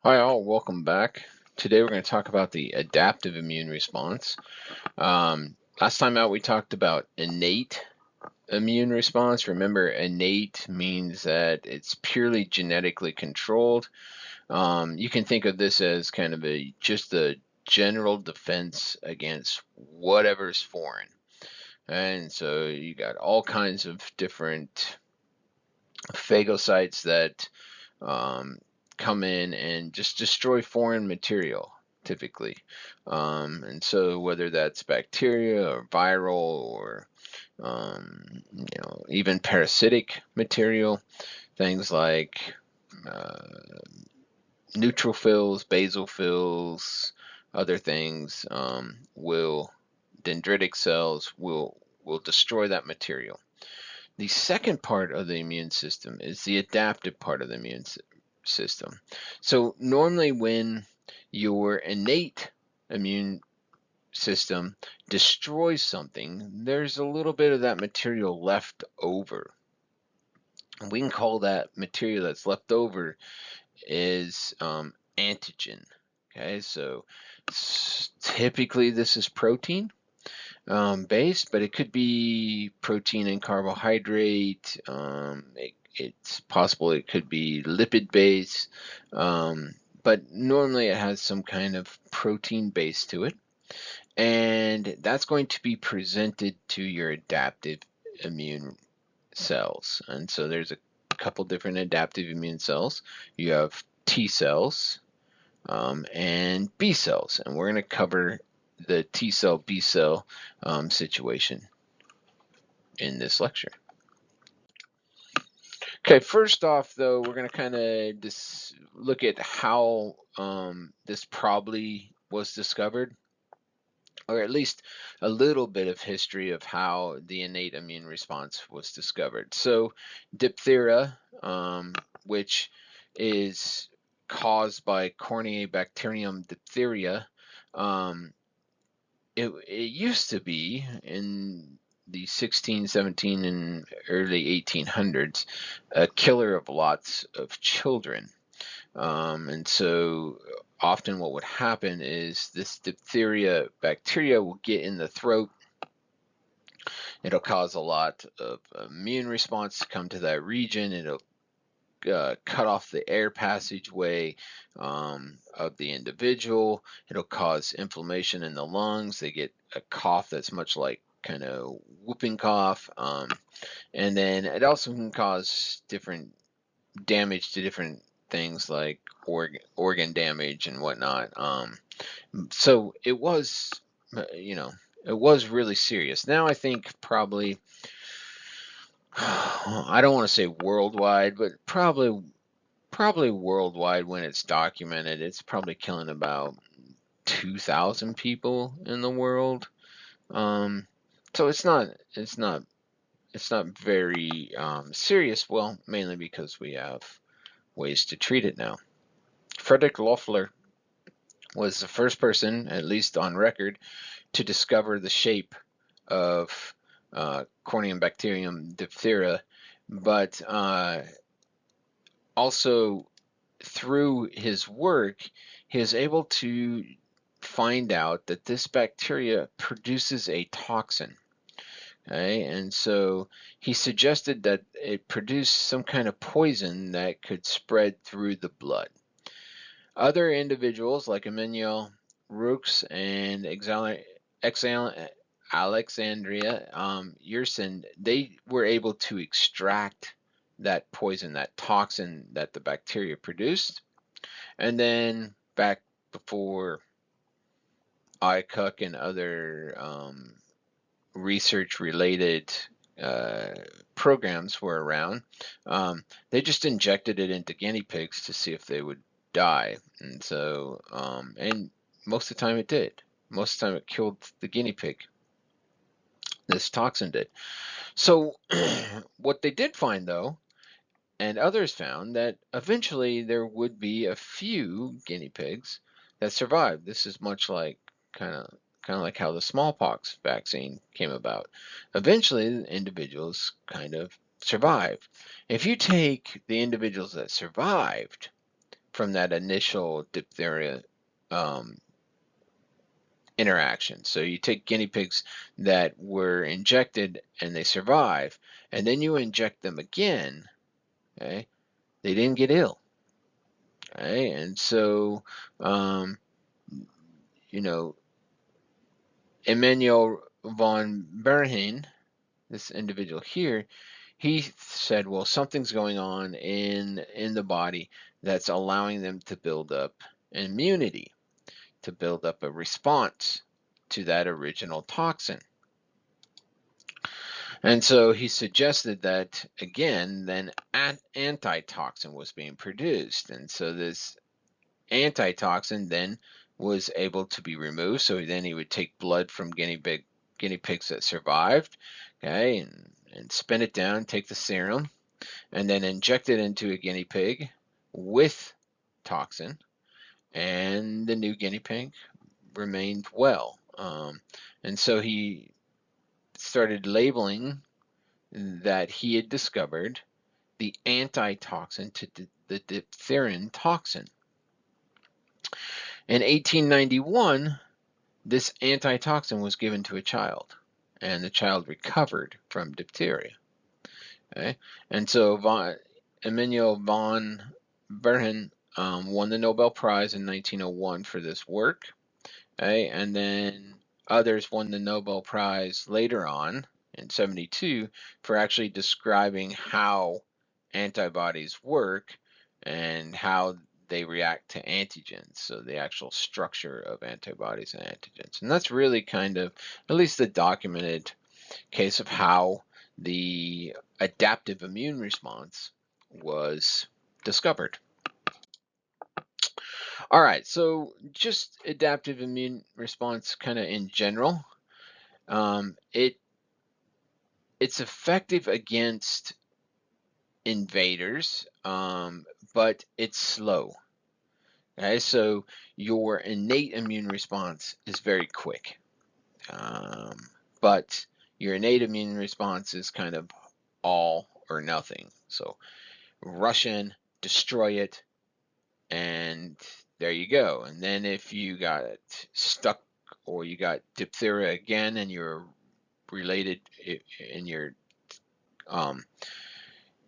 Hi all, welcome back. Today we're going to talk about the adaptive immune response. Last time out we talked about innate immune response. Remember, innate means that it's purely genetically controlled. You can think of this as kind of just a general defense against whatever's foreign. And so you got all kinds of different phagocytes that um, come in and just destroy foreign material typically. And so whether that's bacteria or viral or even parasitic material, things like neutrophils, basophils, other things will dendritic cells will destroy that material. The second part of the immune system is the adaptive part of the immune system. So normally when your innate immune system destroys something, there's a little bit of that material left over. And we can call that material that's left over is antigen. Okay, so typically this is protein based, but it could be protein and carbohydrate. It's possible it could be lipid based, but normally it has some kind of protein base to it. And that's going to be presented to your adaptive immune cells. And so there's a couple different adaptive immune cells. You have T cells and B cells, and we're going to cover the T cell B cell situation in this lecture. Okay, first off, though, we're going to kind of just look at how this probably was discovered, or at least a little bit of history of how the innate immune response was discovered. So, diphtheria, which is caused by Corynebacterium diphtheria, it used to be in the 16, 17, and early 1800s a killer of lots of children. And so often what would happen is this diphtheria bacteria will get in the throat. It'll cause a lot of immune response to come to that region. It'll cut off the air passageway of the individual. It'll cause inflammation in the lungs. They get a cough that's much like kind of whooping cough. And then it also can cause different damage to different things like organ damage and whatnot. So it was, it was really serious. Now I think probably I don't want to say worldwide, but probably worldwide when it's documented, it's probably killing about 2,000 people in the world. So it's not very serious. Well, mainly because we have ways to treat it now. Frederick Loeffler was the first person, at least on record, to discover the shape of Corynebacterium diphtheria, but also through his work, he was able to find out that this bacteria produces a toxin. Okay, and so he suggested that it produced some kind of poison that could spread through the blood. Other individuals like Emmanuel Roux and Alexandria Yersin, they were able to extract that poison, that toxin that the bacteria produced. And then back before ICUC and other research-related programs were around, they just injected it into guinea pigs to see if they would die. And so, and most of the time it did. Most of the time it killed the guinea pig. This toxin did. So, what they did find though, and others found that eventually there would be a few guinea pigs that survived. This is much like kind of like how the smallpox vaccine came about. Eventually, the individuals kind of survived. If you take the individuals that survived from that initial diphtheria interaction. So you take guinea pigs that were injected and they survive, and then you inject them again, okay? They didn't get ill, right? And so, um, you know, Emmanuel von Berhen, this individual here, he said, well, something's going on in the body that's allowing them to build up immunity, to build up a response to that original toxin. And so he suggested that, again, then an antitoxin was being produced. And so this antitoxin then was able to be removed. So then he would take blood from guinea pigs that survived, okay, and spin it down, take the serum, and then inject it into a guinea pig with toxin. And the new guinea pig remained well. And so he started labeling that he had discovered the antitoxin to the diphtherin toxin. In 1891, this antitoxin was given to a child, and the child recovered from diphtheria. Okay? And so Emmanuel von Berhen won the Nobel Prize in 1901 for this work. Okay? And then others won the Nobel Prize later on in 72 for actually describing how antibodies work and how they react to antigens, so the actual structure of antibodies and antigens. And that's really kind of at least the documented case of how the adaptive immune response was discovered. All right, so just adaptive immune response kind of in general. It's effective against invaders, but it's slow. Okay, so your innate immune response is very quick, but your innate immune response is kind of all or nothing. So rush in, destroy it, and there you go. And then if you got stuck or you got diphtheria again and you're related in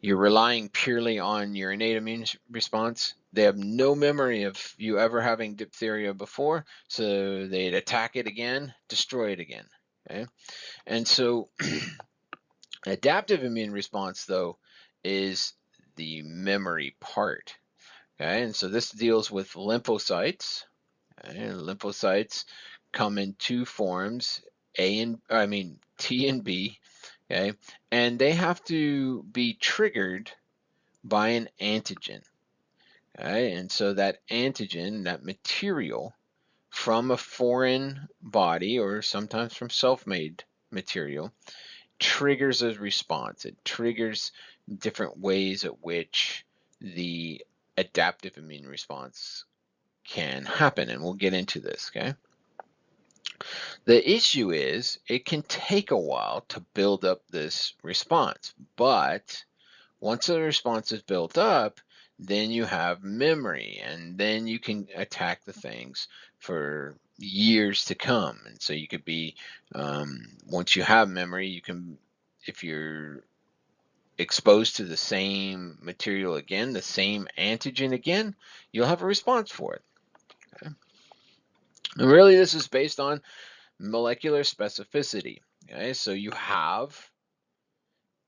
you're relying purely on your innate immune response. They have no memory of you ever having diphtheria before, so they'd attack it again, destroy it again. Okay? And so adaptive immune response, though, is the memory part. Okay? And so this deals with lymphocytes. Okay? And lymphocytes come in two forms, T and B. Okay, and they have to be triggered by an antigen. Okay, and so that antigen, that material from a foreign body or sometimes from self-made material, triggers a response. It triggers different ways at which the adaptive immune response can happen, and we'll get into this. Okay. The issue is it can take a while to build up this response, but once the response is built up, then you have memory, and then you can attack the things for years to come. And so you could be, once you have memory, you can, if you're exposed to the same material again, the same antigen again, you'll have a response for it. Okay? And really, this is based on molecular specificity. Okay, so you have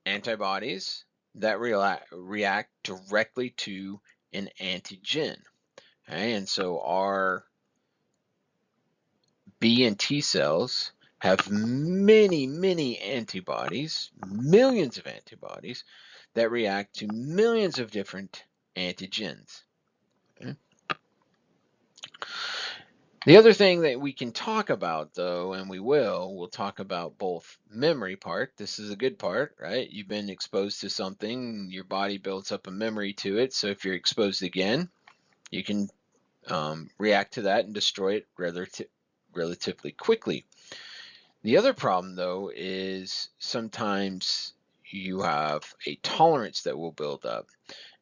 antibodies that react directly to an antigen. Okay, and so our B and T cells have many, many antibodies, millions of antibodies that react to millions of different antigens. Okay? The other thing that we can talk about, though, and we'll talk about both memory part. This is a good part, right? You've been exposed to something, your body builds up a memory to it. So if you're exposed again, you can react to that and destroy it relatively quickly. The other problem, though, is sometimes you have a tolerance that will build up.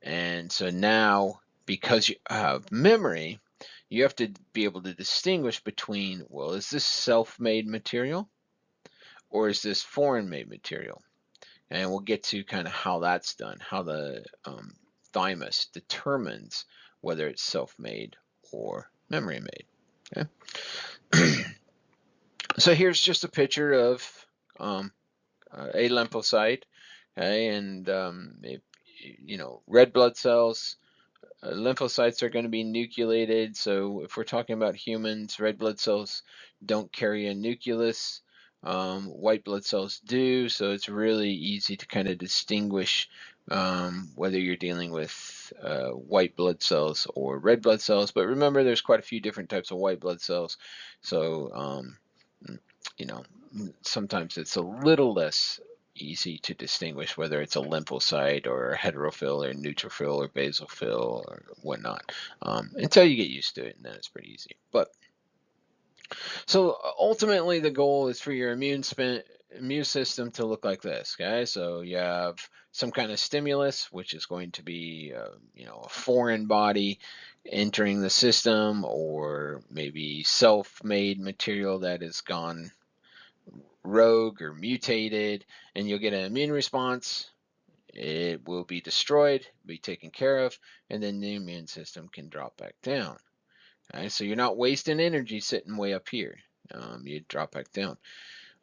And so now because you have memory, you have to be able to distinguish between, well, is this self-made material or is this foreign-made material? And we'll get to kind of how that's done, how the thymus determines whether it's self-made or memory-made. Okay? So here's just a picture of a lymphocyte, okay, and red blood cells. Lymphocytes are going to be nucleated, so if we're talking about humans, red blood cells don't carry a nucleus. White blood cells do, so it's really easy to kind of distinguish whether you're dealing with white blood cells or red blood cells. But remember, there's quite a few different types of white blood cells, so you know, sometimes it's a little less easy to distinguish whether it's a lymphocyte or a heterophil or neutrophil or basophil or whatnot, until you get used to it, and then it's pretty easy. But so ultimately, the goal is for your immune system to look like this. Okay, so you have some kind of stimulus, which is going to be a foreign body entering the system, or maybe self-made material that has gone rogue or mutated, and you'll get an immune response. It will be destroyed, be taken care of, and then the immune system can drop back down. Okay, so you're not wasting energy sitting way up here. You drop back down,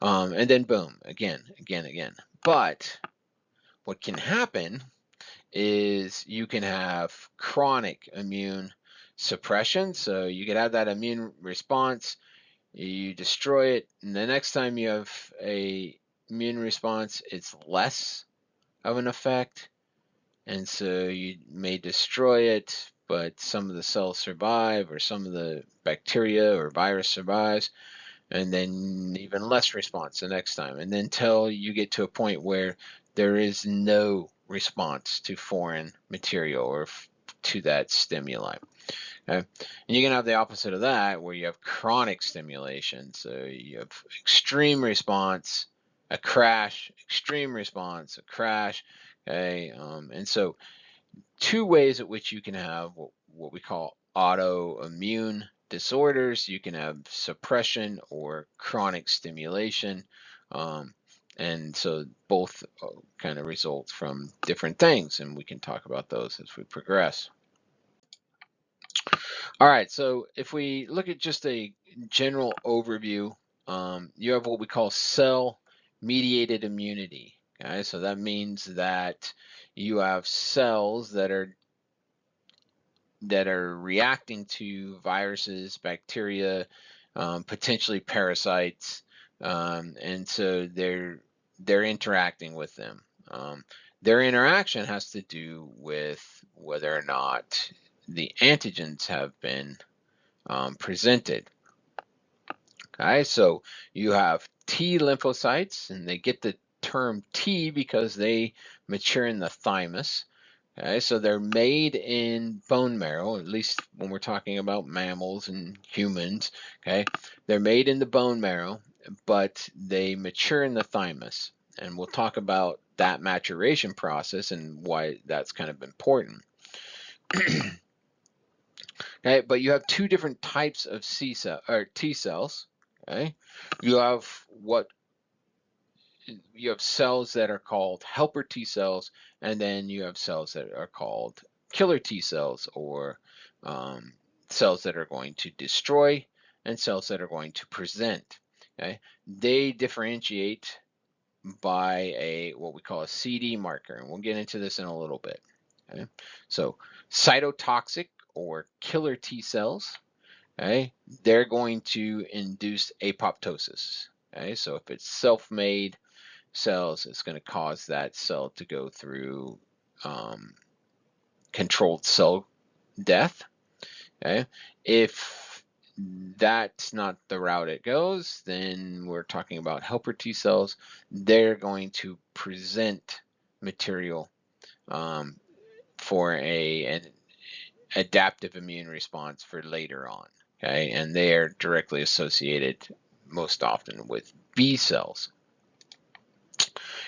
and then boom, again. But what can happen is you can have chronic immune suppression. So you could have that immune response, you destroy it, and the next time you have a immune response, it's less of an effect, and so you may destroy it, but some of the cells survive, or some of the bacteria or virus survives, and then even less response the next time, and then till you get to a point where there is no response to foreign material or to that stimuli. Okay? And you can have the opposite of that, where you have chronic stimulation. So you have extreme response, a crash, extreme response, a crash. Okay, and so two ways at which you can have what we call autoimmune disorders. You can have suppression or chronic stimulation. And so both kind of result from different things, and we can talk about those as we progress. All right, so if we look at just a general overview, you have what we call cell-mediated immunity. Okay, so that means that you have cells that are reacting to viruses, bacteria, potentially parasites, and so they're interacting with them. Their interaction has to do with whether or not the antigens have been presented. Okay, so you have T lymphocytes, and they get the term T because they mature in the thymus. Okay, so they're made in bone marrow, at least when we're talking about mammals and humans. Okay, they're made in the bone marrow, but they mature in the thymus, and we'll talk about that maturation process and why that's kind of important. Okay, but you have two different types of T cells. Okay, you have cells that are called helper T cells, and then you have cells that are called killer T cells, or cells that are going to destroy, and cells that are going to present. Okay, they differentiate by what we call a CD marker, and we'll get into this in a little bit. Okay, so cytotoxic or killer T cells. Okay, they're going to induce apoptosis. Okay, so if it's self-made cells, it's going to cause that cell to go through controlled cell death. Okay, if that's not the route it goes, then we're talking about helper T cells. They're going to present material for an adaptive immune response for later on. Okay, and they are directly associated most often with B cells.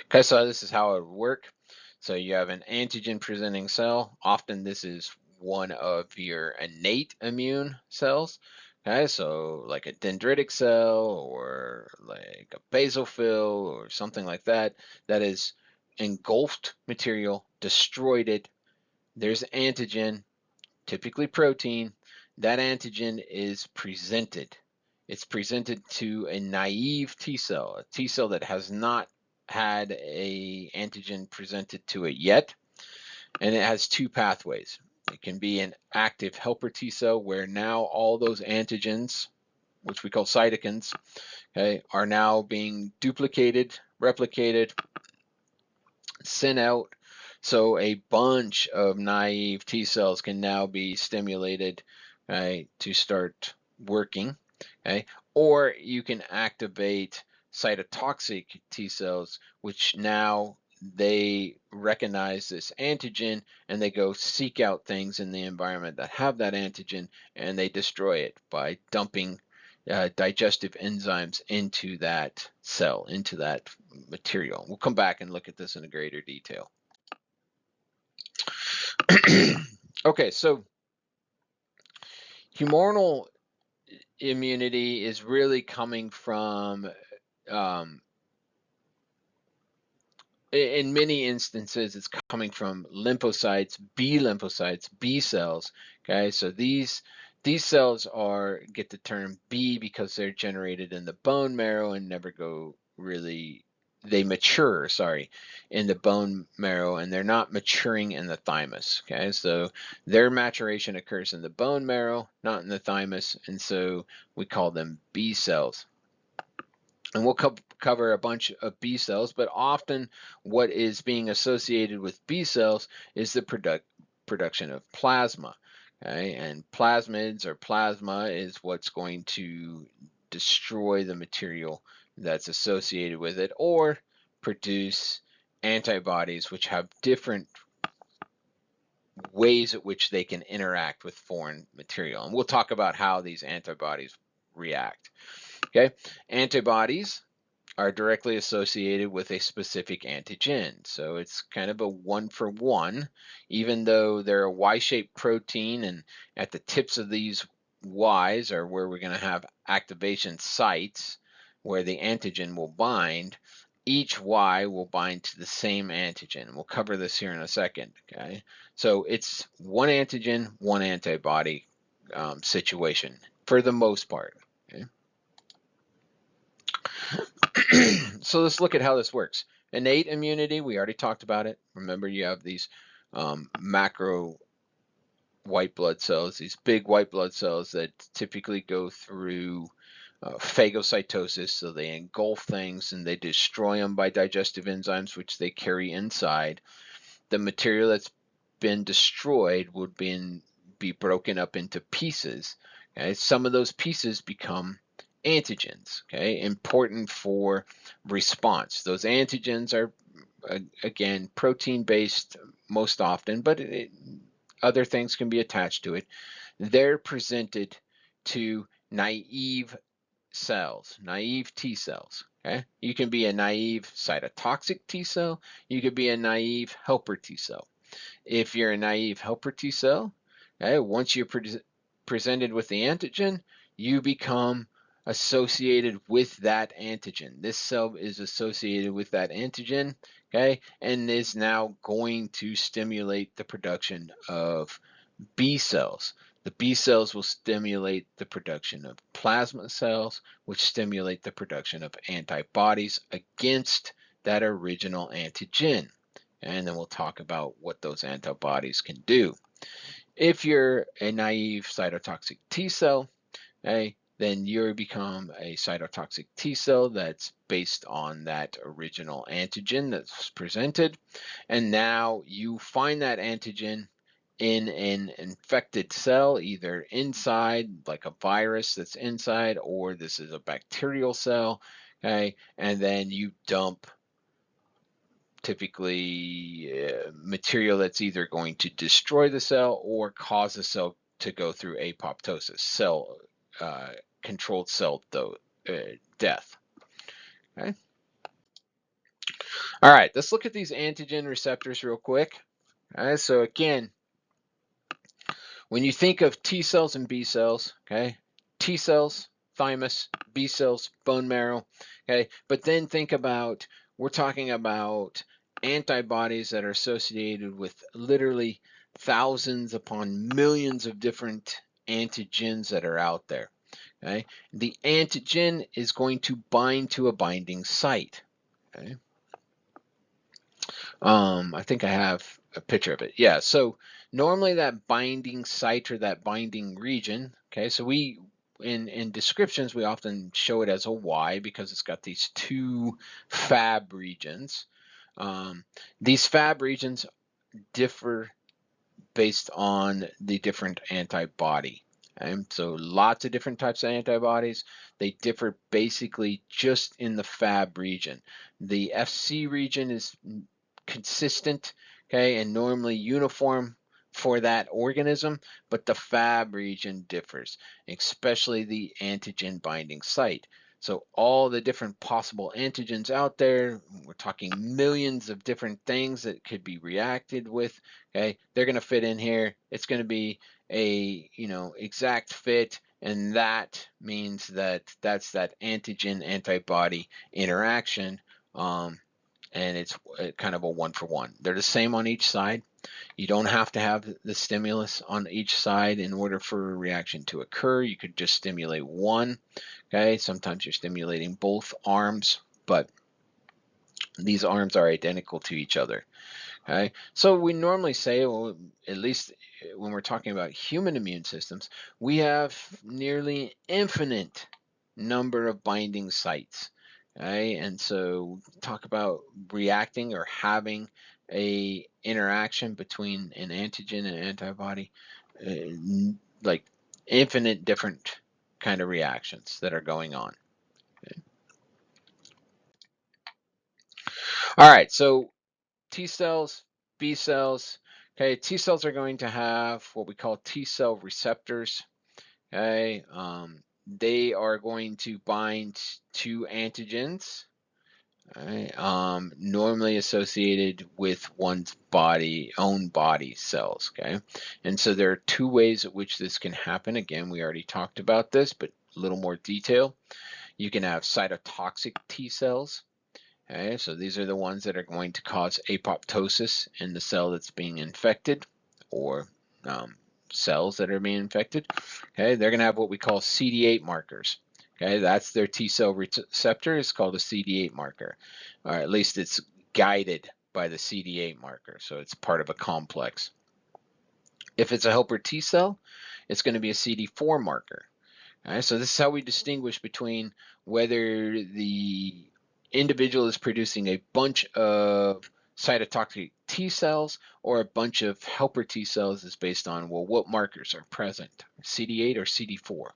Okay, so this is how it would work. So you have an antigen presenting cell. Often this is one of your innate immune cells. Okay, so like a dendritic cell or like a basophil or something like that, that is engulfed material, destroyed it. There's antigen, typically protein. That antigen is presented. It's presented to a naive T cell, a T cell that has not had a antigen presented to it yet, and it has two pathways. It can be an active helper T cell where now all those antigens, which we call cytokines, okay, are now being duplicated, replicated, sent out. So a bunch of naive T cells can now be stimulated, right, to start working. Okay, or you can activate cytotoxic T cells, which now they recognize this antigen and they go seek out things in the environment that have that antigen and they destroy it by dumping digestive enzymes into that cell, into that material. We'll come back and look at this in a greater detail. Okay, so humoral immunity is really coming from, um, in many instances, it's coming from lymphocytes, B cells. Okay, so these cells get the term B because they're generated in the bone marrow and never go really. They mature, sorry, in the bone marrow, and they're not maturing in the thymus. Okay, so their maturation occurs in the bone marrow, not in the thymus, and so we call them B cells. And we'll cover a bunch of B cells, but often what is being associated with B cells is the production of plasma. Okay? And plasmids or plasma is what's going to destroy the material that's associated with it or produce antibodies which have different ways at which they can interact with foreign material. And we'll talk about how these antibodies react. Okay, antibodies are directly associated with a specific antigen. So it's kind of a one for one, even though they're a Y-shaped protein, and at the tips of these Ys are where we're going to have activation sites where the antigen will bind. Each Y will bind to the same antigen. We'll cover this here in a second. Okay, so it's one antigen, one antibody situation for the most part. Okay? So let's look at how this works. Innate immunity, we already talked about it. Remember, you have these macro white blood cells, these big white blood cells that typically go through phagocytosis. So they engulf things and they destroy them by digestive enzymes, which they carry inside. The material that's been destroyed would be broken up into pieces. Okay? Some of those pieces become antigens, okay, important for response. Those antigens are, again, protein based most often, but other things can be attached to it. They're presented to naive cells, naive T cells. Okay, you can be a naive cytotoxic T cell, you could be a naive helper T cell. If you're a naive helper T cell, okay, once you're presented with the antigen, you become associated with that antigen. This cell is associated with that antigen, okay, and is now going to stimulate the production of B cells. The B cells will stimulate the production of plasma cells, which stimulate the production of antibodies against that original antigen. And then we'll talk about what those antibodies can do. If you're a naive cytotoxic T cell, okay, then you become a cytotoxic T cell that's based on that original antigen that's presented. And now you find that antigen in an infected cell, either inside, like a virus that's inside, or this is a bacterial cell, okay, and then you dump typically material that's either going to destroy the cell or cause the cell to go through apoptosis, cell controlled cell death. Okay. All right, let's look at these antigen receptors real quick. All right, so again, When you think of T cells and B cells, okay, T cells, thymus, B cells, bone marrow, okay, but then think about, we're talking about antibodies that are associated with literally thousands upon millions of different antigens that are out there, okay. The antigen is going to bind to a binding site, okay. I think I have a picture of it. Yeah, so normally that binding site or that binding region, okay, so we in descriptions we often show it as a Y because it's got these two fab regions. Um, these fab regions differ based on the different antibody. And so lots of different types of antibodies. They differ basically just in the Fab region. The FC region is consistent, okay, and normally uniform for that organism, but the Fab region differs, especially the antigen binding site. So all the different possible antigens out there, we're talking millions of different things that could be reacted with, okay, they're going to fit in here. It's going to be a, exact fit, and that means that that's that antigen antibody interaction, and it's kind of a one for one. They're the same on each side. You don't have to have the stimulus on each side in order for a reaction to occur. You could just stimulate one, okay. Sometimes you're stimulating both arms, but these arms are identical to each other. Okay, so we normally say, well, at least when we're talking about human immune systems, we have nearly infinite number of binding sites. Okay, and so talk about reacting or having a interaction between an antigen and antibody, like infinite different kind of reactions that are going on. Okay. All right, so T cells, B cells. Okay, T cells are going to have what we call T cell receptors. Okay, they are going to bind to antigens, okay, normally associated with one's own body cells. Okay, and so there are two ways at which this can happen. Again, we already talked about this, but a little more detail. You can have cytotoxic T cells. Okay, so these are the ones that are going to cause apoptosis in the cell that's being infected, or cells that are being infected. Okay, they're going to have what we call CD8 markers. Okay, that's their T cell receptor. It's called a CD8 marker, or at least it's guided by the CD8 marker, so it's part of a complex. If it's a helper T cell, it's going to be a CD4 marker. All right, so this is how we distinguish between whether the individual is producing a bunch of cytotoxic T cells or a bunch of helper T cells is based on, well, what markers are present, CD8 or CD4.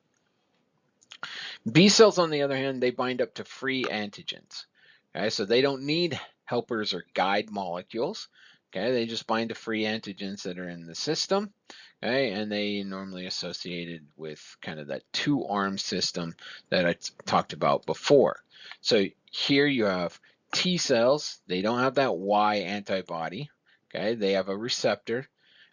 B cells, on the other hand, they bind up to free antigens. Okay, so they don't need helpers or guide molecules. Okay, they just bind to free antigens that are in the system. Okay, and they normally associated with kind of that two-arm system that I talked about before. So here you have T cells. They don't have that Y antibody. Okay, they have a receptor,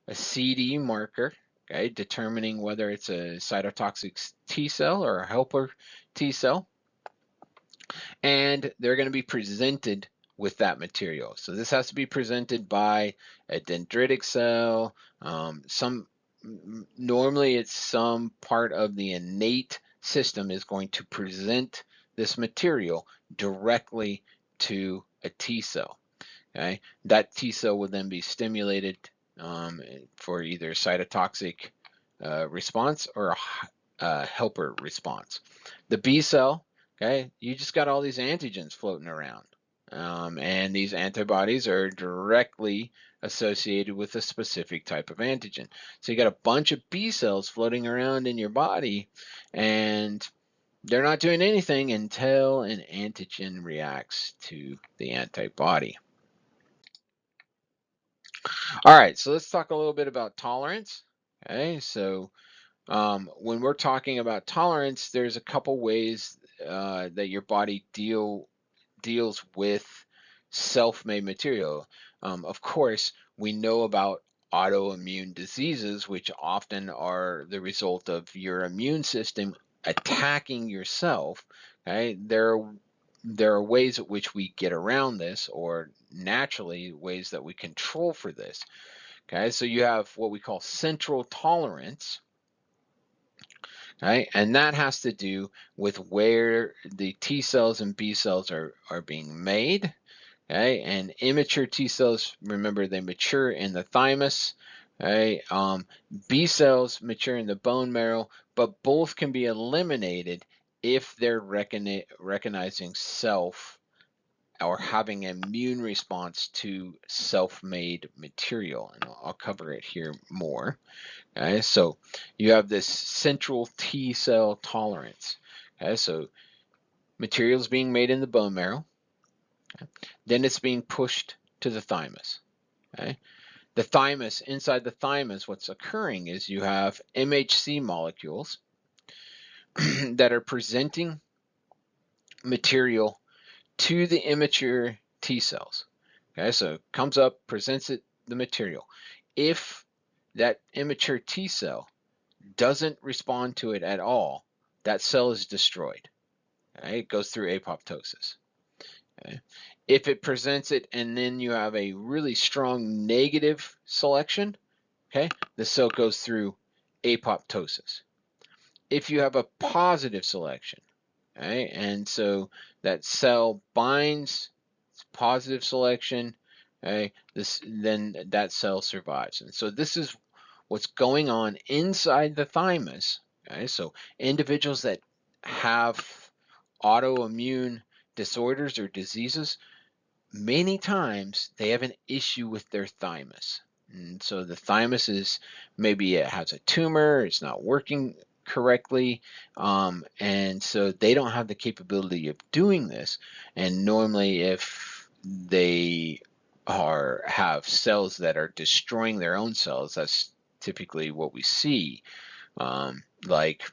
a CD marker, okay, determining whether it's a cytotoxic T cell or a helper T cell, and they're going to be presented with that material. So this has to be presented by a dendritic cell. Normally it's some part of the innate system is going to present this material directly to a T cell. Okay, that T cell will then be stimulated for either cytotoxic response or a helper response. The B cell, okay, you just got all these antigens floating around, and these antibodies are directly associated with a specific type of antigen. So you got a bunch of B cells floating around in your body, and they're not doing anything until an antigen reacts to the antibody. All right, so let's talk a little bit about tolerance. Okay, so when we're talking about tolerance, there's a couple ways that your body deals with self-made material. Of course, we know about autoimmune diseases, which often are the result of your immune system attacking yourself. Okay, there are ways at which we get around this, or naturally ways that we control for this. Okay, so you have what we call central tolerance. Right, and that has to do with where the T cells and B cells are being made. Okay, and immature T cells, remember, they mature in the thymus. Okay, B cells mature in the bone marrow, but both can be eliminated if they're recognizing self or having an immune response to self-made material. And I'll cover it here more. Okay, so you have this central T cell tolerance. Okay, so material is being made in the bone marrow. Okay, then it's being pushed to the thymus. Okay, the thymus, inside the thymus, what's occurring is you have MHC molecules that are presenting material to the immature T cells. Okay, so it comes up, presents it the material. If that immature T cell doesn't respond to it at all, that cell is destroyed. Okay? It goes through apoptosis. Okay? If it presents it and then you have a really strong negative selection, okay, the cell goes through apoptosis. If you have a positive selection, okay, and so that cell binds positive selection, okay, then that cell survives. And so this is what's going on inside the thymus. Okay, so individuals that have autoimmune disorders or diseases, many times they have an issue with their thymus. And so the thymus is, maybe it has a tumor, it's not working correctly, and so they don't have the capability of doing this. And normally, if they have cells that are destroying their own cells, that's typically what we see, like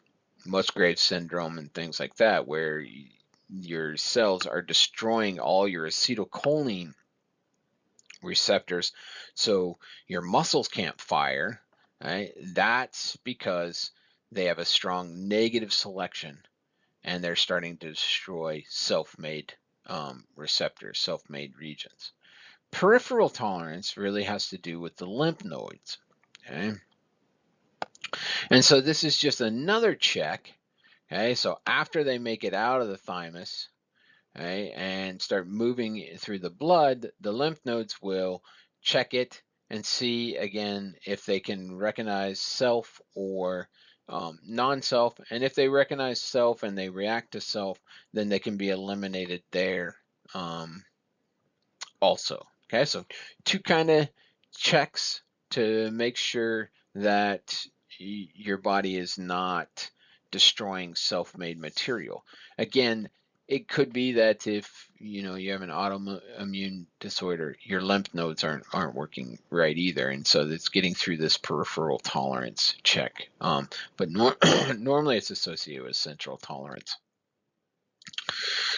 Musgrave syndrome and things like that, where your cells are destroying all your acetylcholine receptors, so your muscles can't fire. Right? That's because they have a strong negative selection, and they're starting to destroy self-made receptors, self-made regions. Peripheral tolerance really has to do with the lymph nodes. Okay? And so this is just another check. Okay, so after they make it out of the thymus, okay, and start moving through the blood, the lymph nodes will check it and see again if they can recognize self or non-self. And if they recognize self and they react to self, then they can be eliminated there also. Okay, so two kind of checks to make sure that your body is not destroying self-made material. Again, it could be that if you have an autoimmune disorder, your lymph nodes aren't working right either, and so it's getting through this peripheral tolerance check. But normally it's associated with central tolerance.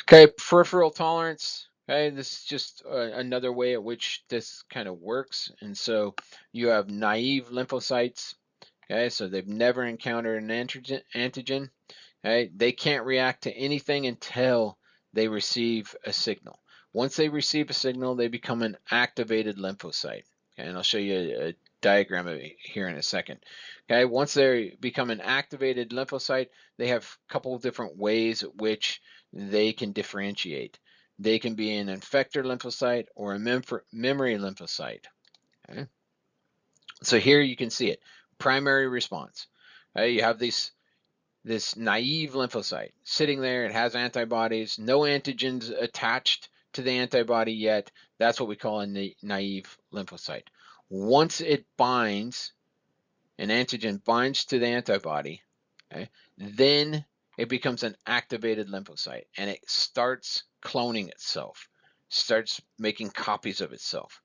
Okay, peripheral tolerance. Okay, this is just another way at which this kind of works. And so you have naive lymphocytes. Okay, so they've never encountered an antigen. Okay, they can't react to anything until they receive a signal. Once they receive a signal, they become an activated lymphocyte. Okay, and I'll show you a diagram of it here in a second. Okay, once they become an activated lymphocyte, they have a couple of different ways at which they can differentiate. They can be an effector lymphocyte or a memory lymphocyte. Okay? So here you can see it. Primary response. Okay, you have this naive lymphocyte sitting there. It has antibodies, no antigens attached to the antibody yet. That's what we call a naive lymphocyte. Once it binds, an antigen binds to the antibody, okay, then it becomes an activated lymphocyte, and it starts cloning itself, starts making copies of itself.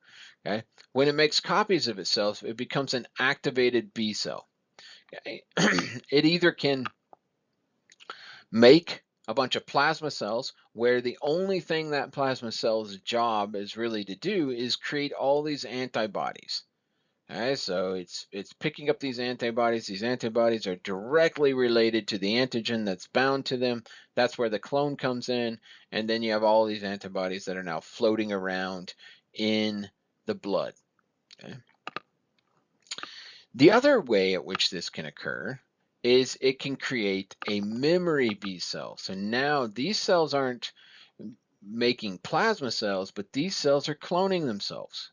Okay? When it makes copies of itself, it becomes an activated B cell. Okay? It either can make a bunch of plasma cells where the only thing that plasma cell's job is really to do is create all these antibodies. Okay, so it's picking up these antibodies. These antibodies are directly related to the antigen that's bound to them. That's where the clone comes in, and then you have all these antibodies that are now floating around in the blood. Okay. The other way at which this can occur is it can create a memory B cell. So now these cells aren't making plasma cells, but these cells are cloning themselves.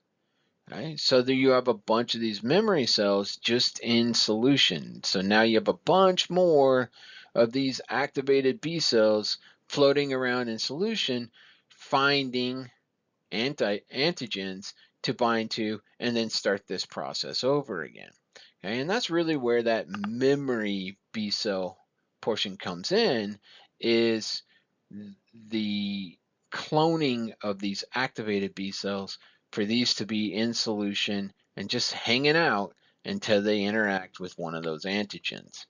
Right? So there you have a bunch of these memory cells just in solution. So now you have a bunch more of these activated B cells floating around in solution, finding antigens to bind to, and then start this process over again. Okay, and that's really where that memory B cell portion comes in, is the cloning of these activated B cells for these to be in solution and just hanging out until they interact with one of those antigens.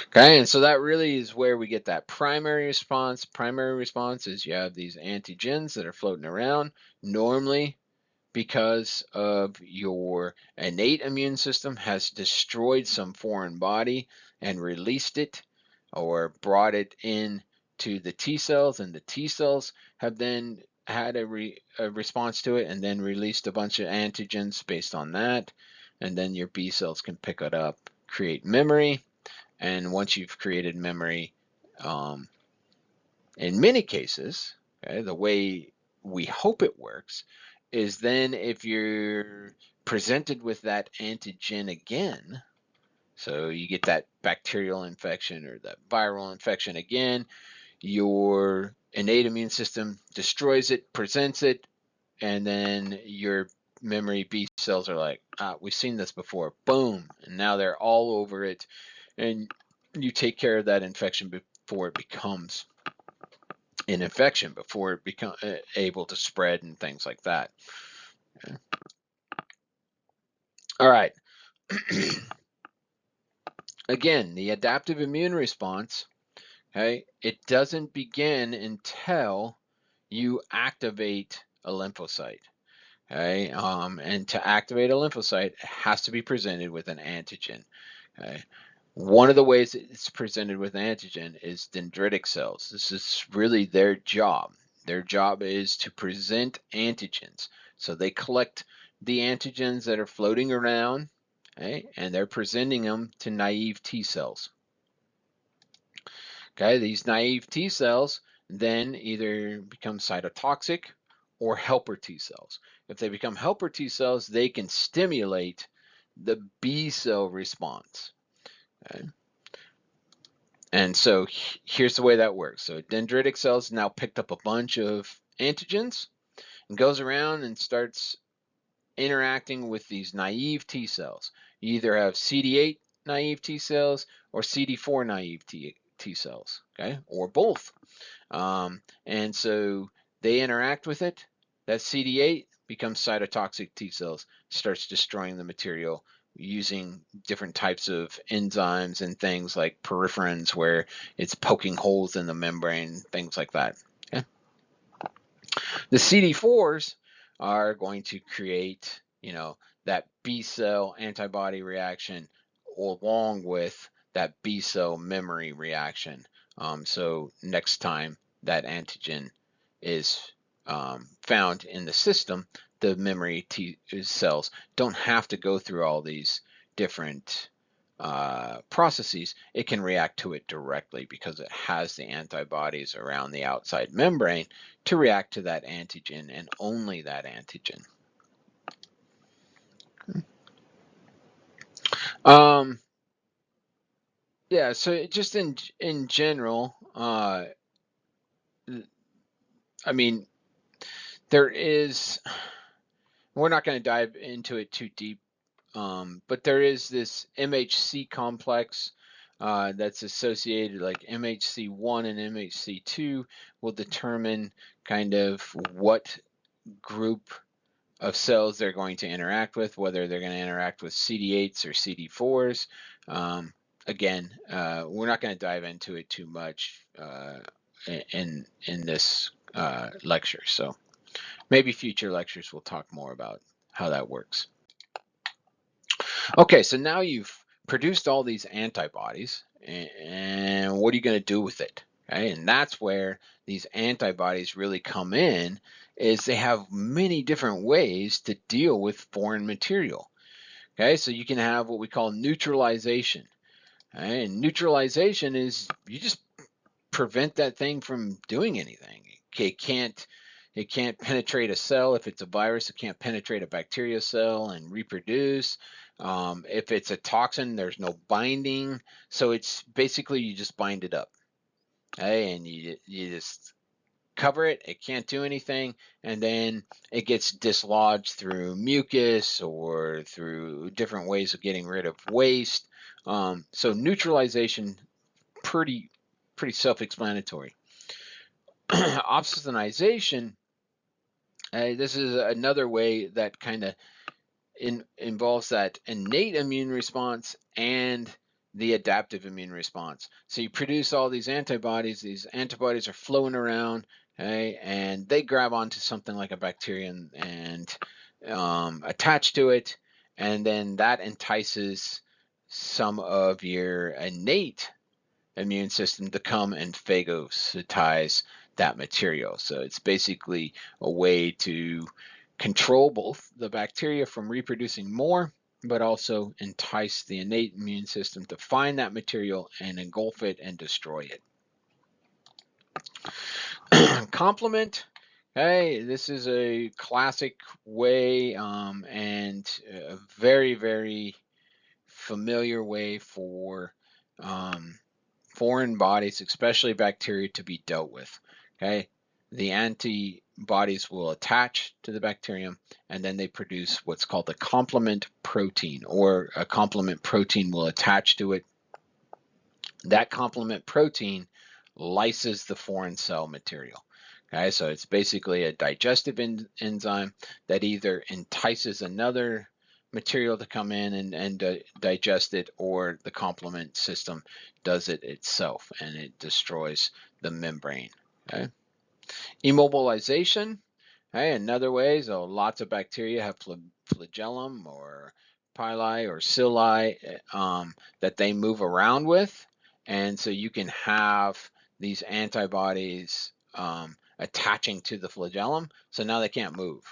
Okay, and so that really is where we get that primary response. Primary response is you have these antigens that are floating around, normally because of your innate immune system has destroyed some foreign body and released it or brought it in to the T cells, and the T cells have then had a response to it and then released a bunch of antigens based on that, and then your B cells can pick it up, create memory, and once you've created memory, um, in many cases, okay, the way we hope it works is then if you're presented with that antigen again, so you get that bacterial infection or that viral infection again, your innate immune system destroys it, presents it, and then your memory B cells are like, we've seen this before, boom, and now they're all over it, and you take care of that infection before it becomes an infection, before it become able to spread and things like that. Okay. All right. Again, the adaptive immune response, okay, it doesn't begin until you activate a lymphocyte. Okay, and to activate a lymphocyte, it has to be presented with an antigen. Okay. One of the ways it's presented with antigen is dendritic cells. This is really their job. Their job is to present antigens. So they collect the antigens that are floating around, okay, and they're presenting them to naive T cells. Okay, these naive T cells then either become cytotoxic or helper T cells. If they become helper T cells, they can stimulate the B cell response. Okay? And so here's the way that works. So dendritic cells now picked up a bunch of antigens and goes around and starts interacting with these naive T cells. You either have CD8 naive T cells or CD4 naive T cells, okay, or both. And so they interact with it. That CD8 becomes cytotoxic T cells, starts destroying the material using different types of enzymes and things like peripherins where it's poking holes in the membrane, things like that. Okay? The CD4s are going to create, that B cell antibody reaction along with that B cell memory reaction. So next time that antigen is found in the system, the memory T cells don't have to go through all these different processes. It can react to it directly because it has the antibodies around the outside membrane to react to that antigen and only that antigen. Um, yeah, so just in general, I mean, there is. We're not going to dive into it too deep, but there is this MHC complex that's associated, like MHC1 and MHC2 will determine kind of what group of cells they're going to interact with, whether they're going to interact with CD8s or CD4s. Again, we're not going to dive into it too much in this lecture. So maybe future lectures we'll talk more about how that works. Okay, so now you've produced all these antibodies, and what are you going to do with it? Okay, and that's where these antibodies really come in, is they have many different ways to deal with foreign material. Okay, so you can have what we call neutralization. Okay, and neutralization is you just prevent that thing from doing anything. It can't penetrate a cell. If it's a virus, it can't penetrate a bacteria cell and reproduce. If it's a toxin, there's no binding. So it's basically you just bind it up, okay? And you just cover it. It can't do anything, and then it gets dislodged through mucus or through different ways of getting rid of waste. So neutralization, pretty self-explanatory. Opsonization, this is another way that kind of involves that innate immune response and the adaptive immune response. So you produce all these antibodies. These antibodies are flowing around, okay, and they grab onto something like a bacteria and attach to it, and then that entices some of your innate immune system to come and phagocytize that material. So it's basically a way to control both the bacteria from reproducing more, but also entice the innate immune system to find that material and engulf it and destroy it. Complement. Hey, this is a classic way and a very, very familiar way for foreign bodies, especially bacteria, to be dealt with. Okay, the antibodies will attach to the bacterium, and then they produce what's called a complement protein, or a complement protein will attach to it. That complement protein lyses the foreign cell material. Okay, so it's basically a digestive enzyme that either entices another material to come in and digest it, or the complement system does it itself and it destroys the membrane. Okay. Immobilization. Okay, another way, so lots of bacteria have flagellum or pili or cilia that they move around with, and so you can have these antibodies attaching to the flagellum, so now they can't move.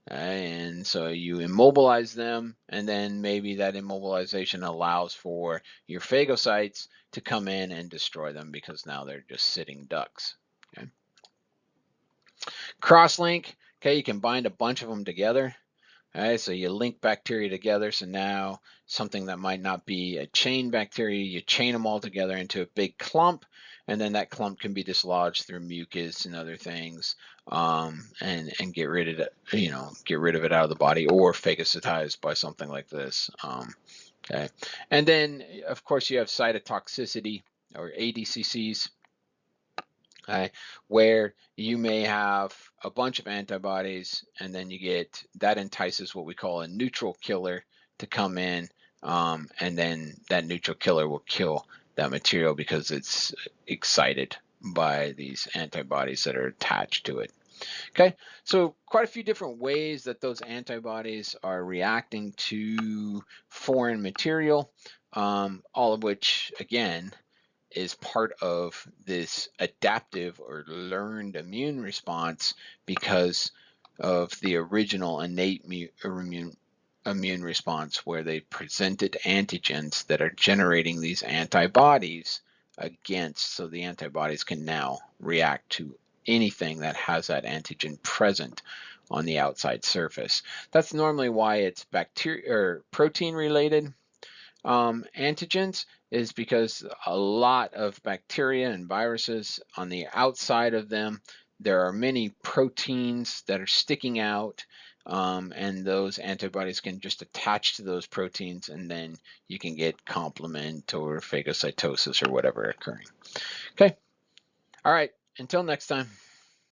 And so you immobilize them, and then maybe that immobilization allows for your phagocytes to come in and destroy them, because now they're just sitting ducks. Okay. Cross-link, okay, you can bind a bunch of them together. Okay, so you link bacteria together, so now something that might not be a chain bacteria, you chain them all together into a big clump, and then that clump can be dislodged through mucus and other things, and get rid of it, get rid of it out of the body, or phagocytized by something like this. Okay, and then of course you have cytotoxicity, or ADCCs. Where you may have a bunch of antibodies, and then you get that entices what we call a neutral killer to come in, and then that neutral killer will kill that material because it's excited by these antibodies that are attached to it. Okay, so quite a few different ways that those antibodies are reacting to foreign material, all of which, again, is part of this adaptive or learned immune response, because of the original innate immune response, where they presented antigens that are generating these antibodies against, so the antibodies can now react to anything that has that antigen present on the outside surface. That's normally why it's bacteria or protein related antigens, is because a lot of bacteria and viruses, on the outside of them, there are many proteins that are sticking out, and those antibodies can just attach to those proteins, and then you can get complement or phagocytosis or whatever occurring. Okay. All right. Until next time.